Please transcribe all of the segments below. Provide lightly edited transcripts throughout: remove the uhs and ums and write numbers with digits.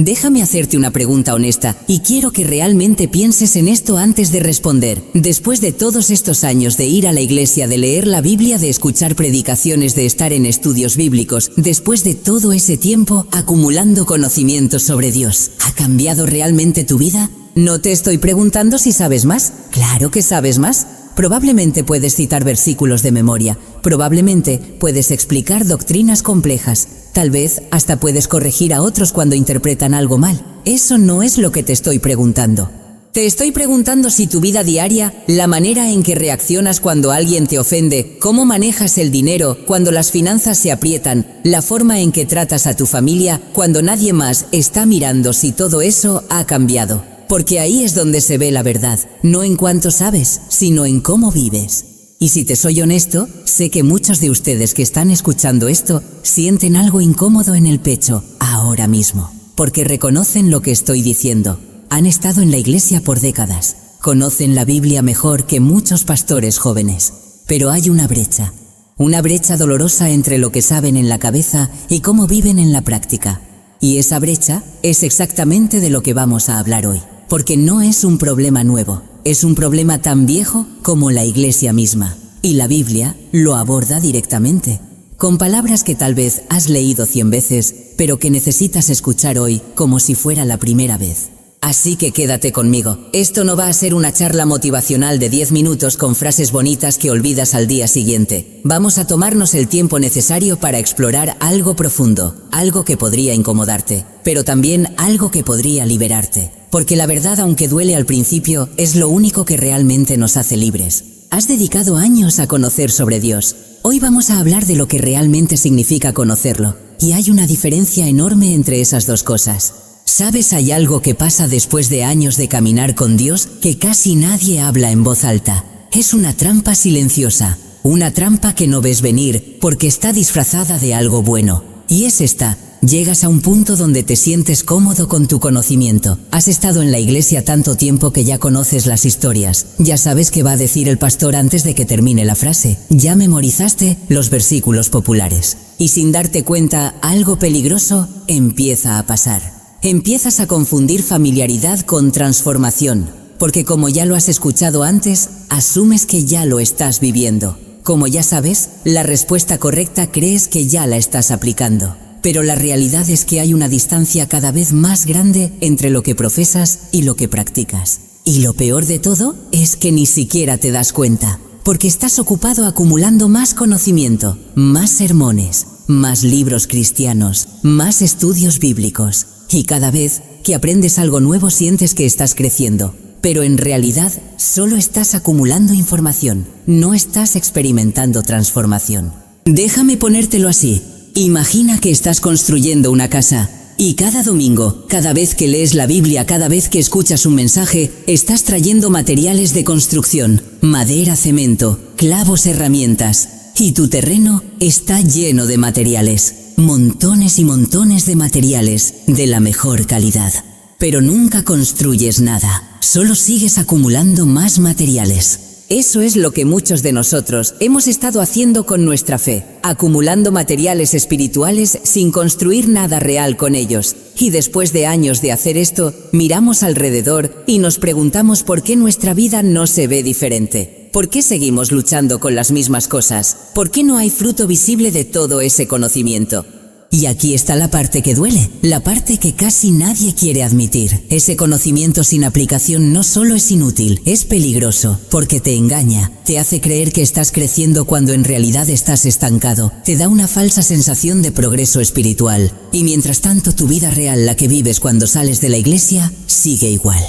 Déjame hacerte una pregunta honesta y quiero que realmente pienses en esto antes de responder. Después de todos estos años de ir a la iglesia, de leer la Biblia, de escuchar predicaciones, de estar en estudios bíblicos, después de todo ese tiempo acumulando conocimientos sobre Dios, ¿ha cambiado realmente tu vida? No te estoy preguntando si sabes más. Claro que sabes más. Probablemente puedes citar versículos de memoria, probablemente puedes explicar doctrinas complejas, tal vez hasta puedes corregir a otros cuando interpretan algo mal. Eso no es lo que te estoy preguntando. Te estoy preguntando si tu vida diaria, la manera en que reaccionas cuando alguien te ofende, cómo manejas el dinero cuando las finanzas se aprietan, la forma en que tratas a tu familia cuando nadie más está mirando, si todo eso ha cambiado. Porque ahí es donde se ve la verdad, no en cuánto sabes, sino en cómo vives. Y si te soy honesto, sé que muchos de ustedes que están escuchando esto sienten algo incómodo en el pecho, ahora mismo, porque reconocen lo que estoy diciendo. Han estado en la iglesia por décadas, conocen la Biblia mejor que muchos pastores jóvenes, pero hay una brecha dolorosa entre lo que saben en la cabeza y cómo viven en la práctica. Y esa brecha es exactamente de lo que vamos a hablar hoy. Porque no es un problema nuevo, es un problema tan viejo como la iglesia misma. Y la Biblia lo aborda directamente, con palabras que tal vez has leído 100 veces, pero que necesitas escuchar hoy como si fuera la primera vez. Así que quédate conmigo. Esto no va a ser una charla motivacional de 10 minutos con frases bonitas que olvidas al día siguiente. Vamos a tomarnos el tiempo necesario para explorar algo profundo, algo que podría incomodarte, pero también algo que podría liberarte. Porque la verdad, aunque duele al principio, es lo único que realmente nos hace libres. Has dedicado años a conocer sobre Dios. Hoy vamos a hablar de lo que realmente significa conocerlo. Y hay una diferencia enorme entre esas dos cosas. ¿Sabes? Hay algo que pasa después de años de caminar con Dios que casi nadie habla en voz alta. Es una trampa silenciosa, una trampa que no ves venir porque está disfrazada de algo bueno. Y es esta: llegas a un punto donde te sientes cómodo con tu conocimiento. Has estado en la iglesia tanto tiempo que ya conoces las historias. Ya sabes qué va a decir el pastor antes de que termine la frase. Ya memorizaste los versículos populares. Y sin darte cuenta, algo peligroso empieza a pasar. Empiezas a confundir familiaridad con transformación, porque como ya lo has escuchado antes, asumes que ya lo estás viviendo. Como ya sabes, la respuesta correcta crees que ya la estás aplicando. Pero la realidad es que hay una distancia cada vez más grande entre lo que profesas y lo que practicas. Y lo peor de todo es que ni siquiera te das cuenta, porque estás ocupado acumulando más conocimiento, más sermones, más libros cristianos, más estudios bíblicos. Y cada vez que aprendes algo nuevo sientes que estás creciendo, pero en realidad solo estás acumulando información, no estás experimentando transformación. Déjame ponértelo así. Imagina que estás construyendo una casa y cada domingo, cada vez que lees la Biblia, cada vez que escuchas un mensaje, estás trayendo materiales de construcción, madera, cemento, clavos, herramientas, y tu terreno está lleno de materiales. Montones y montones de materiales de la mejor calidad. Pero nunca construyes nada, solo sigues acumulando más materiales. Eso es lo que muchos de nosotros hemos estado haciendo con nuestra fe, acumulando materiales espirituales sin construir nada real con ellos. Y después de años de hacer esto, miramos alrededor y nos preguntamos por qué nuestra vida no se ve diferente. ¿Por qué seguimos luchando con las mismas cosas? ¿Por qué no hay fruto visible de todo ese conocimiento? Y aquí está la parte que duele, la parte que casi nadie quiere admitir. Ese conocimiento sin aplicación no solo es inútil, es peligroso, porque te engaña, te hace creer que estás creciendo cuando en realidad estás estancado, te da una falsa sensación de progreso espiritual. Y mientras tanto, tu vida real, la que vives cuando sales de la iglesia, sigue igual.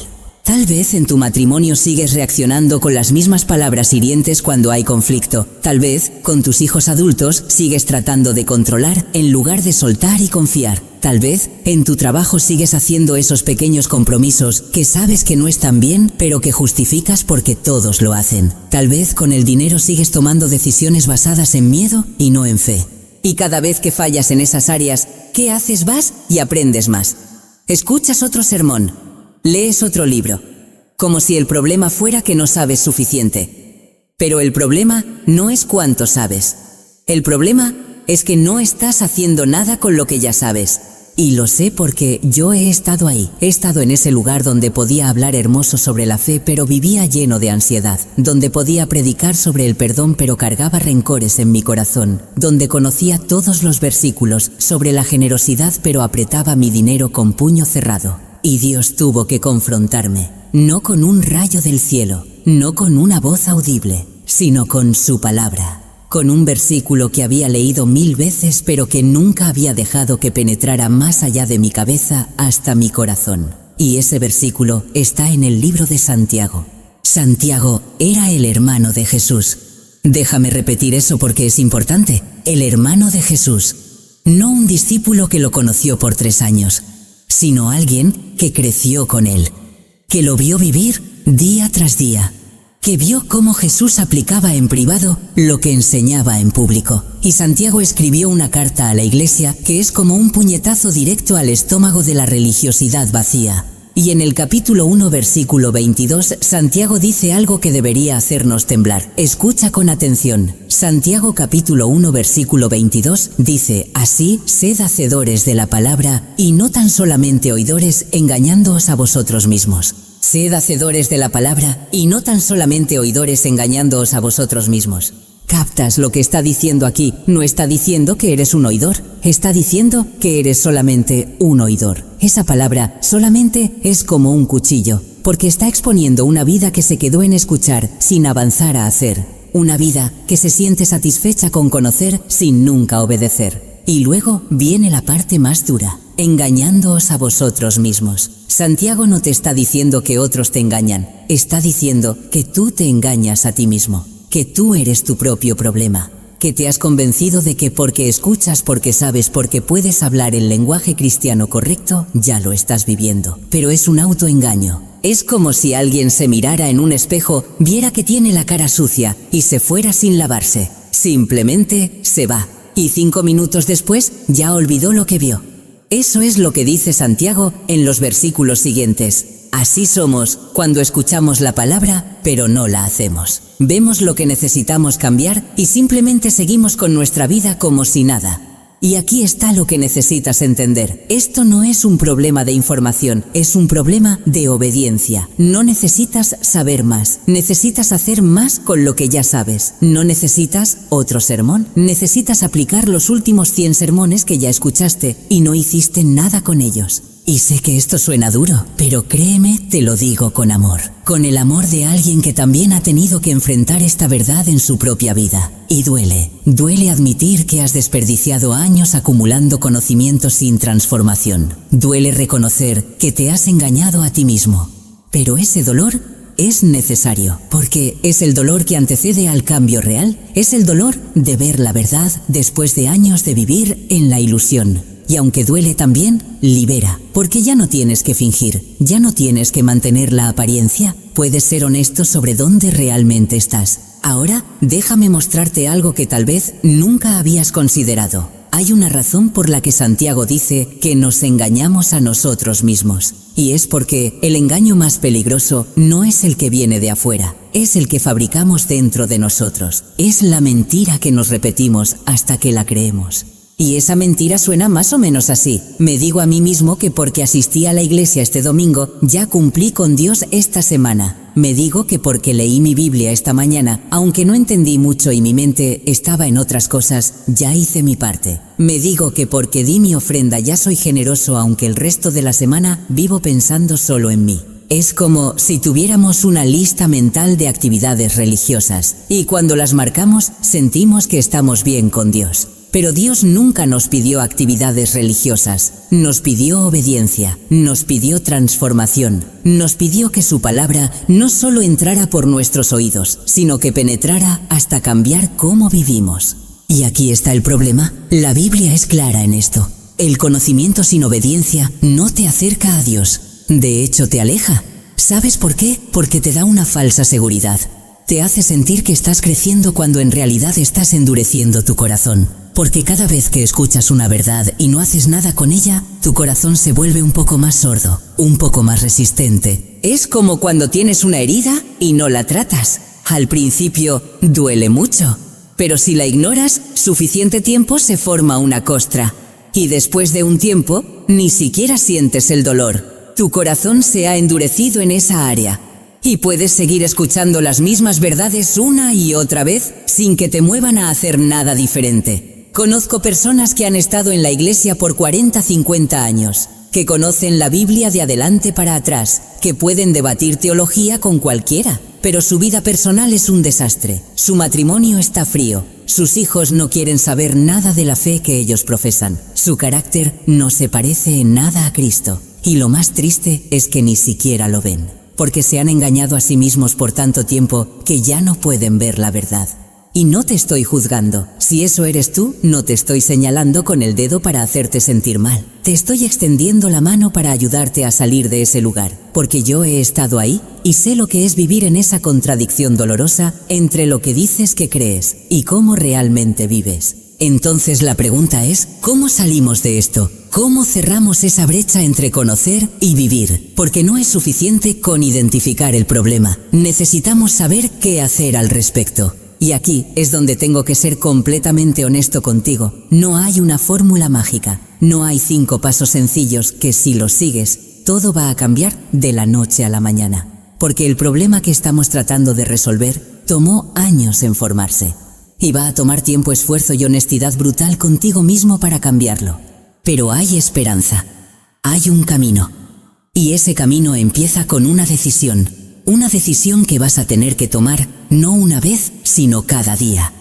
Tal vez en tu matrimonio sigues reaccionando con las mismas palabras hirientes cuando hay conflicto. Tal vez con tus hijos adultos sigues tratando de controlar en lugar de soltar y confiar. Tal vez en tu trabajo sigues haciendo esos pequeños compromisos que sabes que no están bien, pero que justificas porque todos lo hacen. Tal vez con el dinero sigues tomando decisiones basadas en miedo y no en fe. Y cada vez que fallas en esas áreas, ¿qué haces? Vas y aprendes más. Escuchas otro sermón. Lees otro libro, como si el problema fuera que no sabes suficiente. Pero el problema no es cuánto sabes. El problema es que no estás haciendo nada con lo que ya sabes. Y lo sé porque yo he estado ahí. He estado en ese lugar donde podía hablar hermoso sobre la fe, pero vivía lleno de ansiedad. Donde podía predicar sobre el perdón, pero cargaba rencores en mi corazón. Donde conocía todos los versículos sobre la generosidad, pero apretaba mi dinero con puño cerrado. Y Dios tuvo que confrontarme, no con un rayo del cielo, no con una voz audible, sino con su palabra. Con un versículo que había leído 1000 veces, pero que nunca había dejado que penetrara más allá de mi cabeza hasta mi corazón. Y ese versículo está en el libro de Santiago. Santiago era el hermano de Jesús. Déjame repetir eso porque es importante. El hermano de Jesús. No un discípulo que lo conoció por 3 años, sino alguien que creció con él, que lo vio vivir día tras día, que vio cómo Jesús aplicaba en privado lo que enseñaba en público. Y Santiago escribió una carta a la iglesia que es como un puñetazo directo al estómago de la religiosidad vacía. Y en el capítulo 1, versículo 22, Santiago dice algo que debería hacernos temblar. Escucha con atención. Santiago capítulo 1, versículo 22 dice: así, sed hacedores de la palabra y no tan solamente oidores, engañándoos a vosotros mismos. Sed hacedores de la palabra y no tan solamente oidores, engañándoos a vosotros mismos. ¿Captas lo que está diciendo aquí? No está diciendo que eres un oidor, está diciendo que eres solamente un oidor. Esa palabra solamente es como un cuchillo, porque está exponiendo una vida que se quedó en escuchar sin avanzar a hacer. Una vida que se siente satisfecha con conocer sin nunca obedecer. Y luego viene la parte más dura: engañándoos a vosotros mismos. Santiago no te está diciendo que otros te engañan, está diciendo que tú te engañas a ti mismo, que tú eres tu propio problema, que te has convencido de que porque escuchas, porque sabes, porque puedes hablar el lenguaje cristiano correcto, ya lo estás viviendo. Pero es un autoengaño. Es como si alguien se mirara en un espejo, viera que tiene la cara sucia y se fuera sin lavarse. Simplemente se va. Y 5 minutos después ya olvidó lo que vio. Eso es lo que dice Santiago en los versículos siguientes. Así somos cuando escuchamos la palabra, pero no la hacemos. Vemos lo que necesitamos cambiar y simplemente seguimos con nuestra vida como si nada. Y aquí está lo que necesitas entender. Esto no es un problema de información, es un problema de obediencia. No necesitas saber más, necesitas hacer más con lo que ya sabes. No necesitas otro sermón, necesitas aplicar los últimos 100 sermones que ya escuchaste y no hiciste nada con ellos. Y sé que esto suena duro, pero créeme, te lo digo con amor. Con el amor de alguien que también ha tenido que enfrentar esta verdad en su propia vida. Y duele admitir que has desperdiciado años acumulando conocimientos sin transformación. Duele reconocer que te has engañado a ti mismo. Pero ese dolor es necesario, porque es el dolor que antecede al cambio real. Es el dolor de ver la verdad después de años de vivir en la ilusión. Y aunque duele también, libera, porque ya no tienes que fingir, ya no tienes que mantener la apariencia, puedes ser honesto sobre dónde realmente estás. Ahora, déjame mostrarte algo que tal vez nunca habías considerado. Hay una razón por la que Santiago dice que nos engañamos a nosotros mismos. Y es porque el engaño más peligroso no es el que viene de afuera, es el que fabricamos dentro de nosotros. Es la mentira que nos repetimos hasta que la creemos. Y esa mentira suena más o menos así. Me digo a mí mismo que porque asistí a la iglesia este domingo, ya cumplí con Dios esta semana. Me digo que porque leí mi Biblia esta mañana, aunque no entendí mucho y mi mente estaba en otras cosas, ya hice mi parte. Me digo que porque di mi ofrenda ya soy generoso, aunque el resto de la semana vivo pensando solo en mí. Es como si tuviéramos una lista mental de actividades religiosas, y cuando las marcamos, sentimos que estamos bien con Dios. Pero Dios nunca nos pidió actividades religiosas, nos pidió obediencia, nos pidió transformación, nos pidió que su palabra no solo entrara por nuestros oídos, sino que penetrara hasta cambiar cómo vivimos. Y aquí está el problema, la Biblia es clara en esto. El conocimiento sin obediencia no te acerca a Dios, de hecho te aleja. ¿Sabes por qué? Porque te da una falsa seguridad. Te hace sentir que estás creciendo cuando en realidad estás endureciendo tu corazón. Porque cada vez que escuchas una verdad y no haces nada con ella, tu corazón se vuelve un poco más sordo, un poco más resistente. Es como cuando tienes una herida y no la tratas. Al principio duele mucho, pero si la ignoras suficiente tiempo se forma una costra. Y después de un tiempo, ni siquiera sientes el dolor. Tu corazón se ha endurecido en esa área. Y puedes seguir escuchando las mismas verdades una y otra vez sin que te muevan a hacer nada diferente. Conozco personas que han estado en la iglesia por 40, 50 años, que conocen la Biblia de adelante para atrás, que pueden debatir teología con cualquiera, pero su vida personal es un desastre. Su matrimonio está frío. Sus hijos no quieren saber nada de la fe que ellos profesan. Su carácter no se parece en nada a Cristo. Y lo más triste es que ni siquiera lo ven, porque se han engañado a sí mismos por tanto tiempo que ya no pueden ver la verdad. Y no te estoy juzgando. Si eso eres tú, no te estoy señalando con el dedo para hacerte sentir mal. Te estoy extendiendo la mano para ayudarte a salir de ese lugar, porque yo he estado ahí y sé lo que es vivir en esa contradicción dolorosa entre lo que dices que crees y cómo realmente vives. Entonces la pregunta es, ¿cómo salimos de esto? ¿Cómo cerramos esa brecha entre conocer y vivir? Porque no es suficiente con identificar el problema. Necesitamos saber qué hacer al respecto. Y aquí es donde tengo que ser completamente honesto contigo. No hay una fórmula mágica. No hay 5 pasos sencillos que si los sigues, todo va a cambiar de la noche a la mañana. Porque el problema que estamos tratando de resolver tomó años en formarse. Y va a tomar tiempo, esfuerzo y honestidad brutal contigo mismo para cambiarlo. Pero hay esperanza. Hay un camino. Y ese camino empieza con una decisión. Una decisión que vas a tener que tomar no una vez, sino cada día.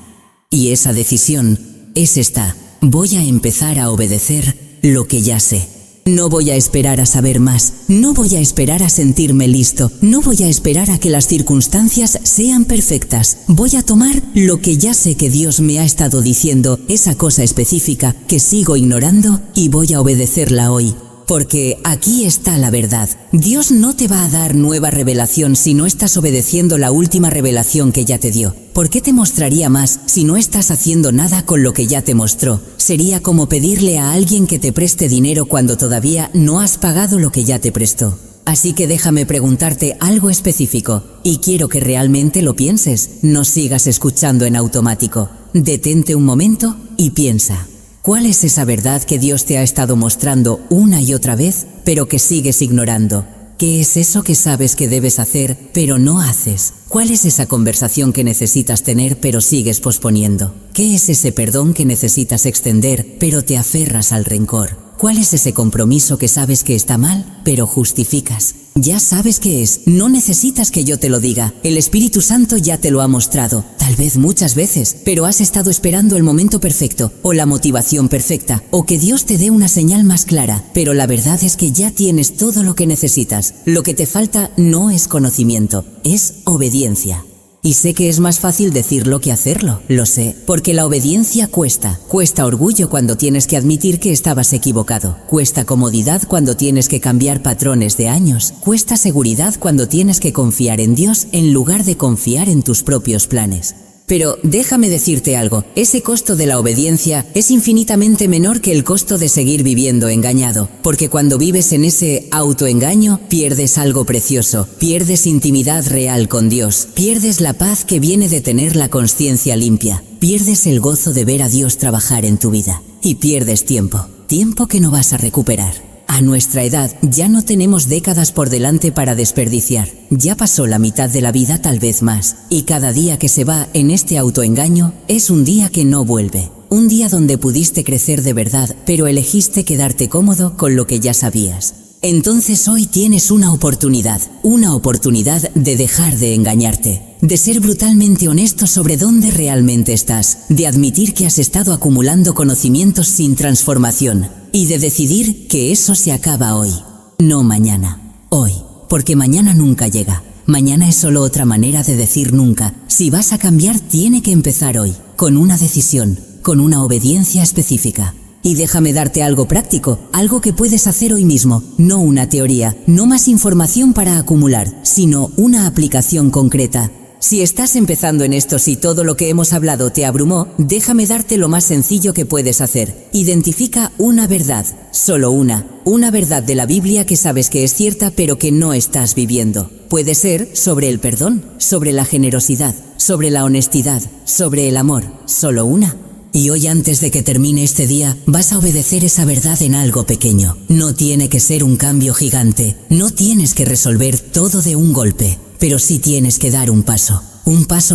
Y esa decisión es esta: voy a empezar a obedecer lo que ya sé. No voy a esperar a saber más, no voy a esperar a sentirme listo, no voy a esperar a que las circunstancias sean perfectas. Voy a tomar lo que ya sé que Dios me ha estado diciendo, esa cosa específica que sigo ignorando, y voy a obedecerla hoy. Porque aquí está la verdad. Dios no te va a dar nueva revelación si no estás obedeciendo la última revelación que ya te dio. ¿Por qué te mostraría más si no estás haciendo nada con lo que ya te mostró? Sería como pedirle a alguien que te preste dinero cuando todavía no has pagado lo que ya te prestó. Así que déjame preguntarte algo específico, y quiero que realmente lo pienses. No sigas escuchando en automático. Detente un momento y piensa. ¿Cuál es esa verdad que Dios te ha estado mostrando una y otra vez, pero que sigues ignorando? ¿Qué es eso que sabes que debes hacer, pero no haces? ¿Cuál es esa conversación que necesitas tener, pero sigues posponiendo? ¿Qué es ese perdón que necesitas extender, pero te aferras al rencor? ¿Cuál es ese compromiso que sabes que está mal, pero justificas? Ya sabes qué es, no necesitas que yo te lo diga, el Espíritu Santo ya te lo ha mostrado, tal vez muchas veces, pero has estado esperando el momento perfecto, o la motivación perfecta, o que Dios te dé una señal más clara, pero la verdad es que ya tienes todo lo que necesitas. Lo que te falta no es conocimiento, es obediencia. Y sé que es más fácil decirlo que hacerlo, lo sé, porque la obediencia cuesta. Cuesta orgullo cuando tienes que admitir que estabas equivocado. Cuesta comodidad cuando tienes que cambiar patrones de años. Cuesta seguridad cuando tienes que confiar en Dios en lugar de confiar en tus propios planes. Pero déjame decirte algo, ese costo de la obediencia es infinitamente menor que el costo de seguir viviendo engañado, porque cuando vives en ese autoengaño, pierdes algo precioso, pierdes intimidad real con Dios, pierdes la paz que viene de tener la conciencia limpia, pierdes el gozo de ver a Dios trabajar en tu vida, y pierdes tiempo, tiempo que no vas a recuperar. A nuestra edad ya no tenemos décadas por delante para desperdiciar. Ya pasó la mitad de la vida, tal vez más. Y cada día que se va en este autoengaño es un día que no vuelve. Un día donde pudiste crecer de verdad, pero elegiste quedarte cómodo con lo que ya sabías. Entonces hoy tienes una oportunidad de dejar de engañarte, de ser brutalmente honesto sobre dónde realmente estás, de admitir que has estado acumulando conocimientos sin transformación y de decidir que eso se acaba hoy, no mañana, hoy, porque mañana nunca llega. Mañana es solo otra manera de decir nunca. Si vas a cambiar, tiene que empezar hoy, con una decisión, con una obediencia específica. Y déjame darte algo práctico, algo que puedes hacer hoy mismo, no una teoría, no más información para acumular, sino una aplicación concreta. Si estás empezando en esto, si todo lo que hemos hablado te abrumó, déjame darte lo más sencillo que puedes hacer. Identifica una verdad, solo una verdad de la Biblia que sabes que es cierta pero que no estás viviendo. Puede ser sobre el perdón, sobre la generosidad, sobre la honestidad, sobre el amor, solo una. Y hoy, antes de que termine este día, vas a obedecer esa verdad en algo pequeño. No tiene que ser un cambio gigante, no tienes que resolver todo de un golpe, pero sí tienes que dar un paso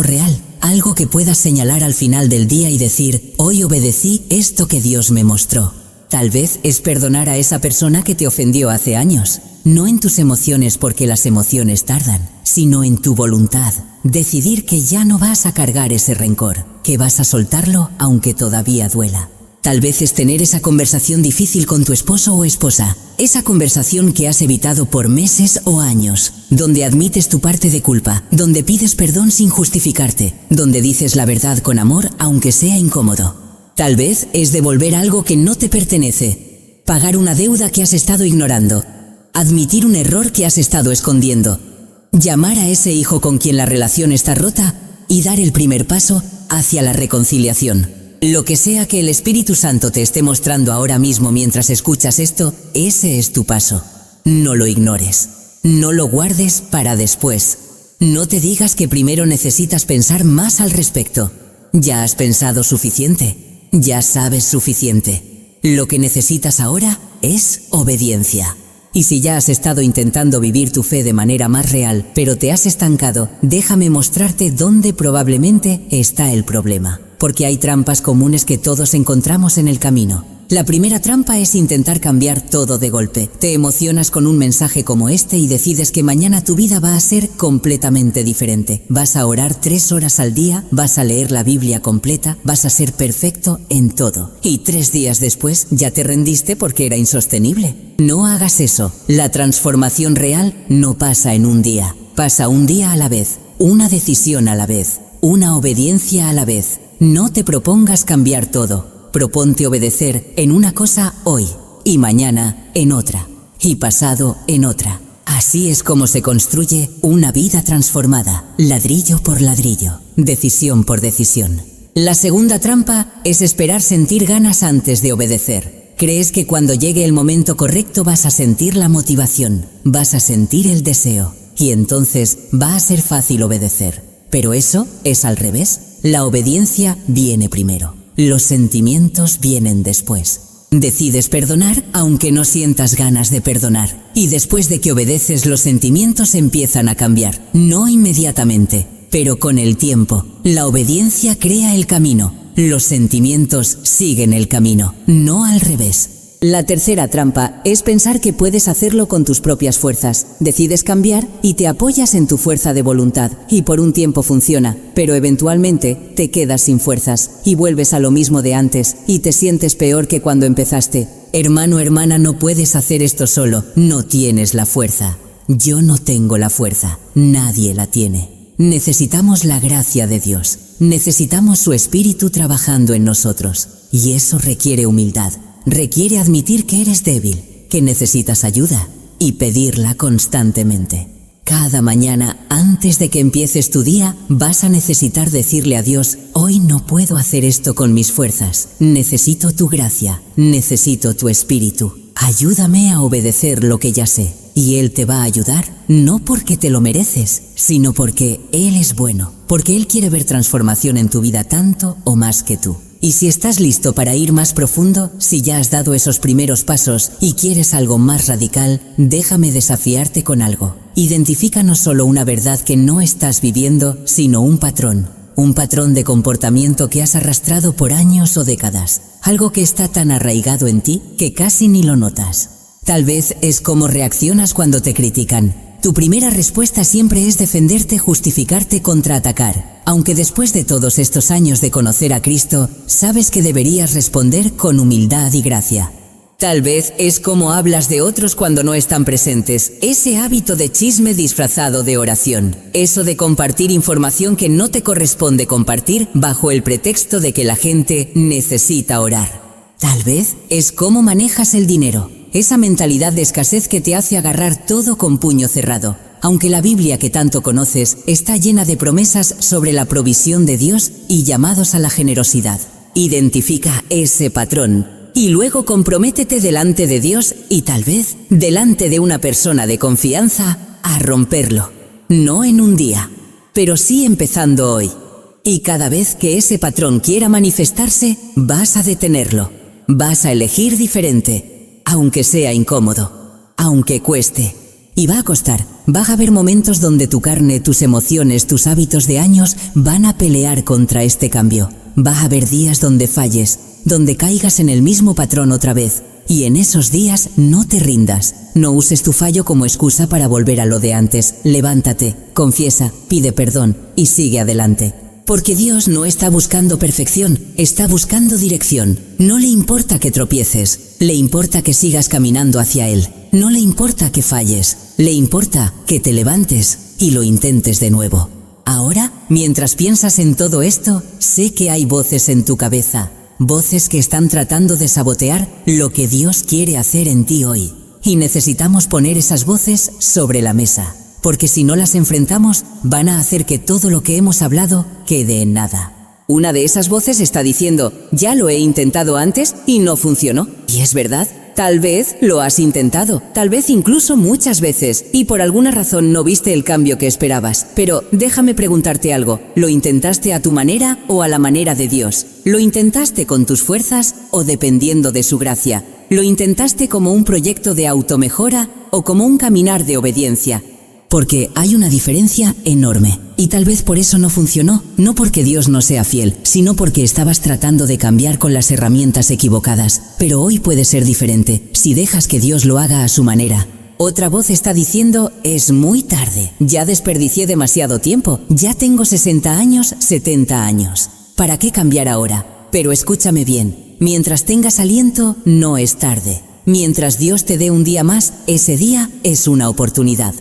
real, algo que puedas señalar al final del día y decir, hoy obedecí esto que Dios me mostró. Tal vez es perdonar a esa persona que te ofendió hace años, no en tus emociones porque las emociones tardan, sino en tu voluntad. Decidir que ya no vas a cargar ese rencor, que vas a soltarlo aunque todavía duela. Tal vez es tener esa conversación difícil con tu esposo o esposa, esa conversación que has evitado por meses o años, donde admites tu parte de culpa, donde pides perdón sin justificarte, donde dices la verdad con amor aunque sea incómodo. Tal vez es devolver algo que no te pertenece, pagar una deuda que has estado ignorando, admitir un error que has estado escondiendo, llamar a ese hijo con quien la relación está rota y dar el primer paso hacia la reconciliación. Lo que sea que el Espíritu Santo te esté mostrando ahora mismo mientras escuchas esto, ese es tu paso. No lo ignores, no lo guardes para después. No te digas que primero necesitas pensar más al respecto. Ya has pensado suficiente, ya sabes suficiente. Lo que necesitas ahora es obediencia. Y si ya has estado intentando vivir tu fe de manera más real, pero te has estancado, déjame mostrarte dónde probablemente está el problema. Porque hay trampas comunes que todos encontramos en el camino. La primera trampa es intentar cambiar todo de golpe. Te emocionas con un mensaje como este y decides que mañana tu vida va a ser completamente diferente. Vas a orar 3 horas al día, vas a leer la Biblia completa, vas a ser perfecto en todo. Y 3 días después ya te rendiste porque era insostenible. No hagas eso. La transformación real no pasa en un día. Pasa un día a la vez, una decisión a la vez, una obediencia a la vez. No te propongas cambiar todo. Proponte obedecer en una cosa hoy, y mañana en otra, y pasado en otra. Así es como se construye una vida transformada, ladrillo por ladrillo, decisión por decisión. La segunda trampa es esperar sentir ganas antes de obedecer. Crees que cuando llegue el momento correcto vas a sentir la motivación, vas a sentir el deseo, y entonces va a ser fácil obedecer. Pero eso es al revés. La obediencia viene primero. Los sentimientos vienen después. Decides perdonar aunque no sientas ganas de perdonar. Y después de que obedeces, los sentimientos empiezan a cambiar. No inmediatamente, pero con el tiempo. La obediencia crea el camino. Los sentimientos siguen el camino, no al revés. La tercera trampa es pensar que puedes hacerlo con tus propias fuerzas. Decides cambiar y te apoyas en tu fuerza de voluntad, y por un tiempo funciona, pero eventualmente te quedas sin fuerzas y vuelves a lo mismo de antes y te sientes peor que cuando empezaste. Hermano, hermana, no puedes hacer esto solo, no tienes la fuerza. Yo no tengo la fuerza, nadie la tiene. Necesitamos la gracia de Dios, necesitamos su Espíritu trabajando en nosotros, y eso requiere humildad. Requiere admitir que eres débil, que necesitas ayuda y pedirla constantemente. Cada mañana, antes de que empieces tu día, vas a necesitar decirle a Dios, hoy no puedo hacer esto con mis fuerzas, necesito tu gracia, necesito tu Espíritu. Ayúdame a obedecer lo que ya sé. Y Él te va a ayudar, no porque te lo mereces, sino porque Él es bueno, porque Él quiere ver transformación en tu vida tanto o más que tú. Y si estás listo para ir más profundo, si ya has dado esos primeros pasos y quieres algo más radical, déjame desafiarte con algo. Identifica no solo una verdad que no estás viviendo, sino un patrón de comportamiento que has arrastrado por años o décadas, algo que está tan arraigado en ti que casi ni lo notas. Tal vez es cómo reaccionas cuando te critican. Tu primera respuesta siempre es defenderte, justificarte, contraatacar. Aunque después de todos estos años de conocer a Cristo, sabes que deberías responder con humildad y gracia. Tal vez es cómo hablas de otros cuando no están presentes, ese hábito de chisme disfrazado de oración, eso de compartir información que no te corresponde compartir bajo el pretexto de que la gente necesita orar. Tal vez es cómo manejas el dinero, esa mentalidad de escasez que te hace agarrar todo con puño cerrado. Aunque la Biblia que tanto conoces está llena de promesas sobre la provisión de Dios y llamados a la generosidad. Identifica ese patrón y luego comprométete delante de Dios y tal vez delante de una persona de confianza a romperlo. No en un día, pero sí empezando hoy. Y cada vez que ese patrón quiera manifestarse, vas a detenerlo. Vas a elegir diferente, aunque sea incómodo, aunque cueste. Y va a costar. Va a haber momentos donde tu carne, tus emociones, tus hábitos de años van a pelear contra este cambio. Va a haber días donde falles, donde caigas en el mismo patrón otra vez. Y en esos días no te rindas. No uses tu fallo como excusa para volver a lo de antes. Levántate, confiesa, pide perdón y sigue adelante. Porque Dios no está buscando perfección, está buscando dirección. No le importa que tropieces, le importa que sigas caminando hacia Él. No le importa que falles, le importa que te levantes y lo intentes de nuevo. Ahora, mientras piensas en todo esto, sé que hay voces en tu cabeza, voces que están tratando de sabotear lo que Dios quiere hacer en ti hoy. Y necesitamos poner esas voces sobre la mesa. Porque si no las enfrentamos, van a hacer que todo lo que hemos hablado quede en nada. Una de esas voces está diciendo, ya lo he intentado antes y no funcionó. Y es verdad, tal vez lo has intentado, tal vez incluso muchas veces, y por alguna razón no viste el cambio que esperabas. Pero déjame preguntarte algo, ¿lo intentaste a tu manera o a la manera de Dios? ¿Lo intentaste con tus fuerzas o dependiendo de su gracia? ¿Lo intentaste como un proyecto de automejora o como un caminar de obediencia? Porque hay una diferencia enorme. Y tal vez por eso no funcionó, no porque Dios no sea fiel, sino porque estabas tratando de cambiar con las herramientas equivocadas. Pero hoy puede ser diferente, si dejas que Dios lo haga a su manera. Otra voz está diciendo, es muy tarde, ya desperdicié demasiado tiempo, ya tengo 60 años, 70 años. ¿Para qué cambiar ahora? Pero escúchame bien, mientras tengas aliento, no es tarde. Mientras Dios te dé un día más, ese día es una oportunidad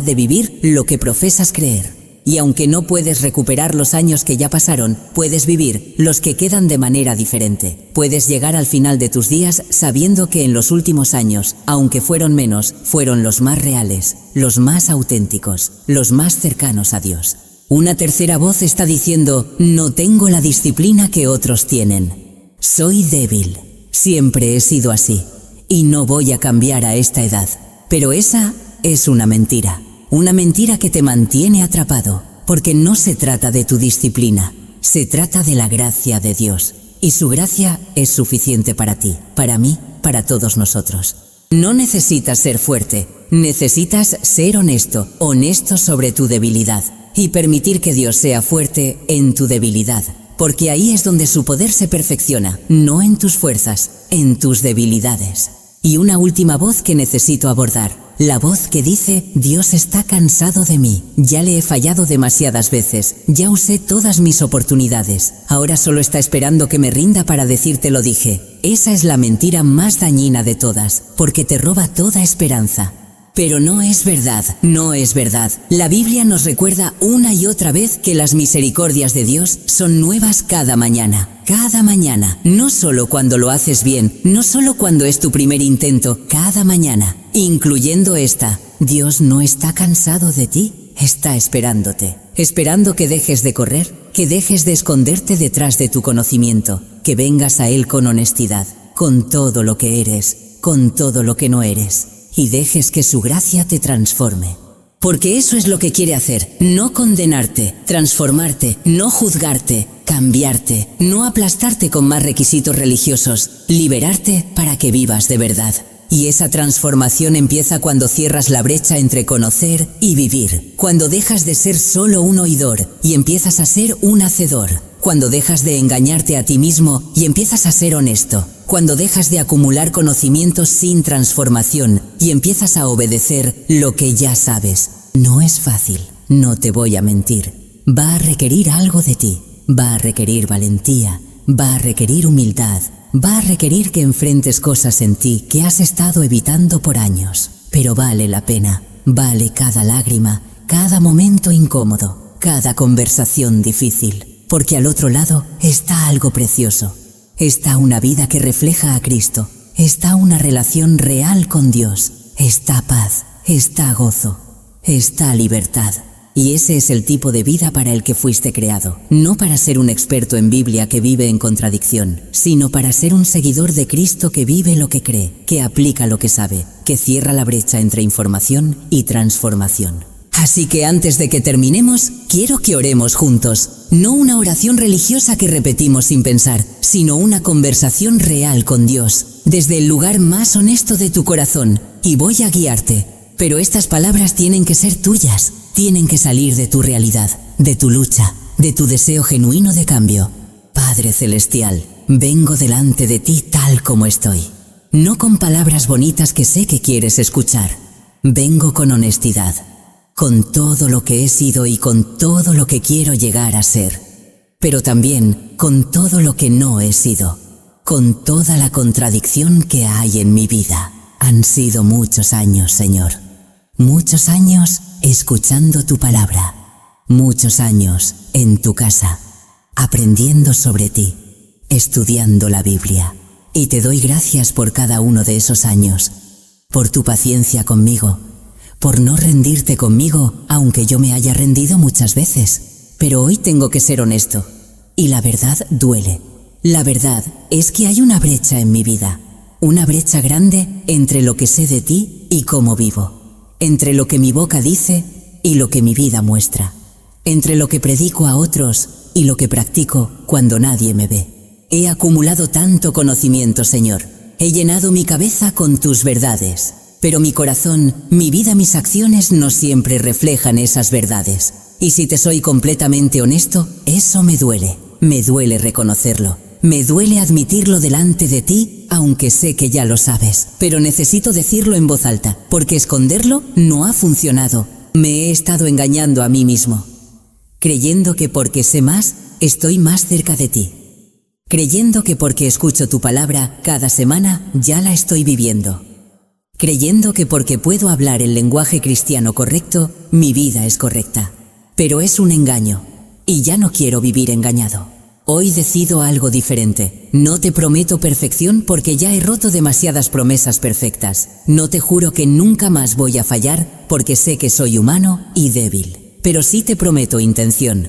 de vivir lo que profesas creer. Y aunque no puedes recuperar los años que ya pasaron, puedes vivir los que quedan de manera diferente. Puedes llegar al final de tus días sabiendo que en los últimos años, aunque fueron menos, fueron los más reales, los más auténticos, los más cercanos a Dios. Una tercera voz está diciendo, no tengo la disciplina que otros tienen. Soy débil. Siempre he sido así, y no voy a cambiar a esta edad. Pero esa es una mentira que te mantiene atrapado, porque no se trata de tu disciplina, se trata de la gracia de Dios. Y su gracia es suficiente para ti, para mí, para todos nosotros. No necesitas ser fuerte, necesitas ser honesto sobre tu debilidad, y permitir que Dios sea fuerte en tu debilidad. Porque ahí es donde su poder se perfecciona, no en tus fuerzas, en tus debilidades. Y una última voz que necesito abordar, la voz que dice, Dios está cansado de mí, ya le he fallado demasiadas veces, ya usé todas mis oportunidades, ahora solo está esperando que me rinda para decirte lo dije. Esa es la mentira más dañina de todas, porque te roba toda esperanza. Pero no es verdad, no es verdad. La Biblia nos recuerda una y otra vez que las misericordias de Dios son nuevas cada mañana, no solo cuando lo haces bien, no solo cuando es tu primer intento, cada mañana, incluyendo esta. Dios no está cansado de ti, está esperándote, esperando que dejes de correr, que dejes de esconderte detrás de tu conocimiento, que vengas a Él con honestidad, con todo lo que eres, con todo lo que no eres. Y dejes que su gracia te transforme. Porque eso es lo que quiere hacer, no condenarte, transformarte, no juzgarte, cambiarte, no aplastarte con más requisitos religiosos, liberarte para que vivas de verdad. Y esa transformación empieza cuando cierras la brecha entre conocer y vivir, cuando dejas de ser solo un oidor y empiezas a ser un hacedor, cuando dejas de engañarte a ti mismo y empiezas a ser honesto, cuando dejas de acumular conocimientos sin transformación y empiezas a obedecer lo que ya sabes. No es fácil, no te voy a mentir. Va a requerir algo de ti, va a requerir valentía, va a requerir humildad, va a requerir que enfrentes cosas en ti que has estado evitando por años. Pero vale la pena, vale cada lágrima, cada momento incómodo, cada conversación difícil, porque al otro lado está algo precioso. Está una vida que refleja a Cristo, está una relación real con Dios, está paz, está gozo, está libertad. Y ese es el tipo de vida para el que fuiste creado, no para ser un experto en Biblia que vive en contradicción, sino para ser un seguidor de Cristo que vive lo que cree, que aplica lo que sabe, que cierra la brecha entre información y transformación. Así que antes de que terminemos, quiero que oremos juntos. No una oración religiosa que repetimos sin pensar, sino una conversación real con Dios, desde el lugar más honesto de tu corazón. Y voy a guiarte. Pero estas palabras tienen que ser tuyas, tienen que salir de tu realidad, de tu lucha, de tu deseo genuino de cambio. Padre Celestial, vengo delante de ti tal como estoy. No con palabras bonitas que sé que quieres escuchar. Vengo con honestidad, con todo lo que he sido y con todo lo que quiero llegar a ser. Pero también con todo lo que no he sido, con toda la contradicción que hay en mi vida. Han sido muchos años, Señor. Muchos años escuchando tu palabra. Muchos años en tu casa, aprendiendo sobre ti, estudiando la Biblia. Y te doy gracias por cada uno de esos años, por tu paciencia conmigo, por no rendirte conmigo, aunque yo me haya rendido muchas veces. Pero hoy tengo que ser honesto, y la verdad duele. La verdad es que hay una brecha en mi vida, una brecha grande entre lo que sé de ti y cómo vivo, entre lo que mi boca dice y lo que mi vida muestra, entre lo que predico a otros y lo que practico cuando nadie me ve. He acumulado tanto conocimiento, Señor. He llenado mi cabeza con tus verdades. Pero mi corazón, mi vida, mis acciones no siempre reflejan esas verdades. Y si te soy completamente honesto, eso me duele. Me duele reconocerlo. Me duele admitirlo delante de ti, aunque sé que ya lo sabes. Pero necesito decirlo en voz alta, porque esconderlo no ha funcionado. Me he estado engañando a mí mismo, creyendo que porque sé más, estoy más cerca de ti. Creyendo que porque escucho tu palabra cada semana, ya la estoy viviendo. Creyendo que porque puedo hablar el lenguaje cristiano correcto, mi vida es correcta. Pero es un engaño, y ya no quiero vivir engañado. Hoy decido algo diferente. No te prometo perfección porque ya he roto demasiadas promesas perfectas. No te juro que nunca más voy a fallar porque sé que soy humano y débil. Pero sí te prometo intención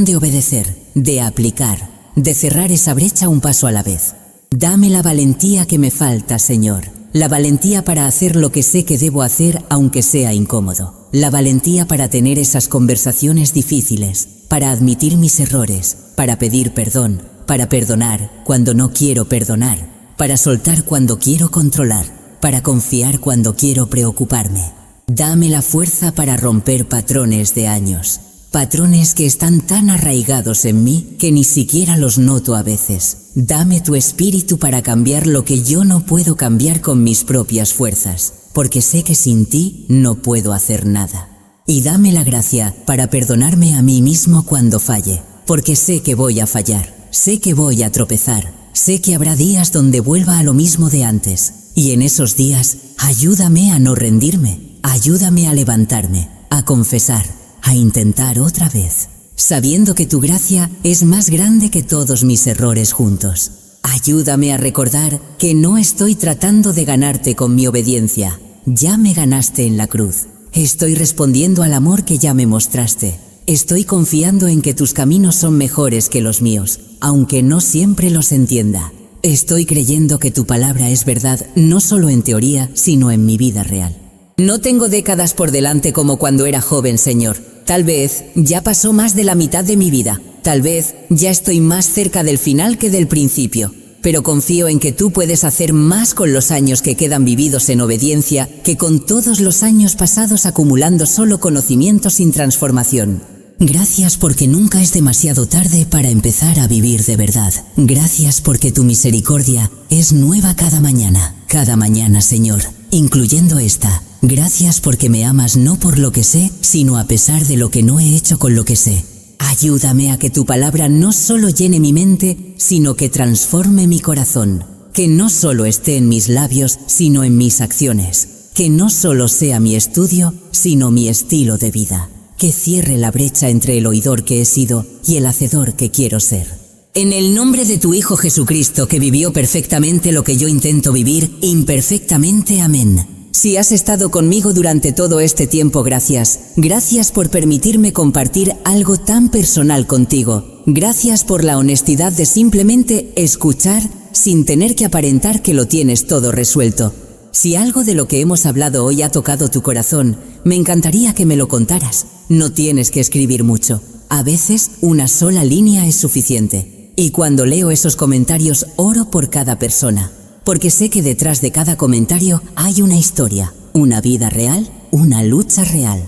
de obedecer, de aplicar, de cerrar esa brecha un paso a la vez. Dame la valentía que me falta, Señor. La valentía para hacer lo que sé que debo hacer aunque sea incómodo. La valentía para tener esas conversaciones difíciles, para admitir mis errores, para pedir perdón, para perdonar cuando no quiero perdonar, para soltar cuando quiero controlar, para confiar cuando quiero preocuparme. Dame la fuerza para romper patrones de años. Patrones que están tan arraigados en mí que ni siquiera los noto a veces. Dame tu espíritu para cambiar lo que yo no puedo cambiar con mis propias fuerzas, porque sé que sin ti no puedo hacer nada. Y dame la gracia para perdonarme a mí mismo cuando falle, porque sé que voy a fallar, sé que voy a tropezar, sé que habrá días donde vuelva a lo mismo de antes. Y en esos días, ayúdame a no rendirme, ayúdame a levantarme, a confesar, a intentar otra vez, sabiendo que tu gracia es más grande que todos mis errores juntos. Ayúdame a recordar que no estoy tratando de ganarte con mi obediencia. Ya me ganaste en la cruz. Estoy respondiendo al amor que ya me mostraste. Estoy confiando en que tus caminos son mejores que los míos, aunque no siempre los entienda. Estoy creyendo que tu palabra es verdad, no solo en teoría, sino en mi vida real. No tengo décadas por delante como cuando era joven, Señor. Tal vez ya pasó más de la mitad de mi vida. Tal vez ya estoy más cerca del final que del principio. Pero confío en que tú puedes hacer más con los años que quedan vividos en obediencia que con todos los años pasados acumulando solo conocimiento sin transformación. Gracias porque nunca es demasiado tarde para empezar a vivir de verdad. Gracias porque tu misericordia es nueva cada mañana, Señor, incluyendo esta. Gracias porque me amas no por lo que sé, sino a pesar de lo que no he hecho con lo que sé. Ayúdame a que tu palabra no solo llene mi mente, sino que transforme mi corazón. Que no solo esté en mis labios, sino en mis acciones. Que no solo sea mi estudio, sino mi estilo de vida. Que cierre la brecha entre el oidor que he sido y el hacedor que quiero ser. En el nombre de tu Hijo Jesucristo, que vivió perfectamente lo que yo intento vivir, imperfectamente. Amén. Si has estado conmigo durante todo este tiempo, gracias. Gracias por permitirme compartir algo tan personal contigo. Gracias por la honestidad de simplemente escuchar sin tener que aparentar que lo tienes todo resuelto. Si algo de lo que hemos hablado hoy ha tocado tu corazón, Me encantaría que me lo contaras. No tienes que escribir mucho. A veces una sola línea es suficiente. Y cuando leo esos comentarios, oro por cada persona. Porque sé que detrás de cada comentario hay una historia, una vida real, una lucha real.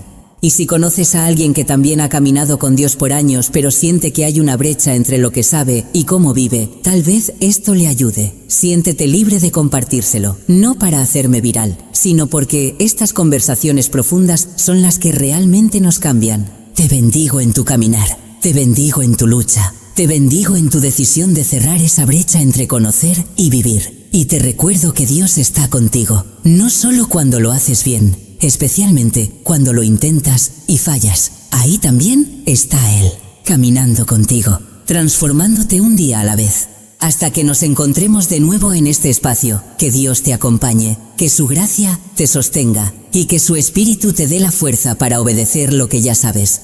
Y si conoces a alguien que también ha caminado con Dios por años, pero siente que hay una brecha entre lo que sabe y cómo vive, tal vez esto le ayude. Siéntete libre de compartírselo, no para hacerme viral, sino porque estas conversaciones profundas son las que realmente nos cambian. Te bendigo en tu caminar, te bendigo en tu lucha, te bendigo en tu decisión de cerrar esa brecha entre conocer y vivir. Y te recuerdo que Dios está contigo, no solo cuando lo haces bien, especialmente cuando lo intentas y fallas. Ahí también está Él, caminando contigo, transformándote un día a la vez. Hasta que nos encontremos de nuevo en este espacio, que Dios te acompañe, que su gracia te sostenga y que su Espíritu te dé la fuerza para obedecer lo que ya sabes.